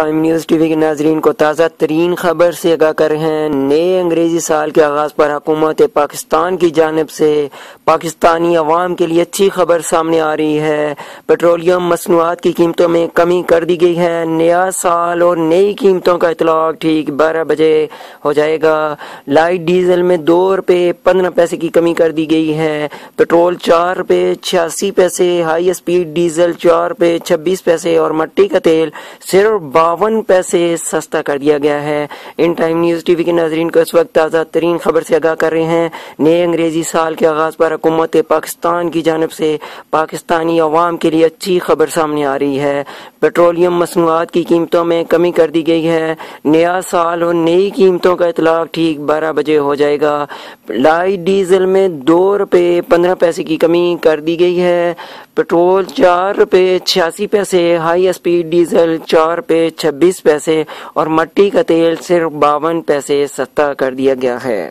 Time news T V کے ناظرین کو تازہ ترین خبر سے آگاہ کر رہے ہیں۔ نئے انگریزی سال کے آغاز پر حکومت پاکستان کی جانب سے پاکستانی عوام کے لیے اچھی خبر سامنے آ رہی ہے۔ پیٹرولیم مصنوعات کی قیمتوں میں کمی کر دی گئی ہے۔ نیا سال اور نئی قیمتوں کا اطلاق ٹھیک 12 بجے ہو جائے گا۔ لائٹ ڈیزل میں 2 روپے 15 پیسے کی کمی کر دی گئی ہے۔ پیٹرول 4 روپے 86 پیسے، ہائی اسپیڈ ڈیزل 4 روپے 26 پیسے اور مٹی کا تیل صرف 52 پیسے سستا کر دیا گیا ہے۔ In time news T V کے ناظرین کو اس وقت تازہ ترین خبر سے آگاہ کر رہے ہیں۔ نئے انگریزی سال کے آغاز پر حکومت پاکستان کی جانب سے پاکستانی عوام کے لیے اچھی خبر سامنے آ رہی ہے۔ پیٹرولیم مصنوعات کی قیمتوں میں کمی کر دی گئی ہے۔ نیا سال اور نئی قیمتوں کا اطلاق ٹھیک 12 بجے ہو جائے گا۔ لائٹ ڈیزل میں 2 روپے 15 پیسے کی کمی کر دی گئی ہے۔ پیٹرول 4 روپے 86 پیسے، ہائی اسپیڈ ڈیزل 4 روپے 26 پیسے اور مٹی کا تیل صرف 52 پیسے سستا کر دیا گیا ہے۔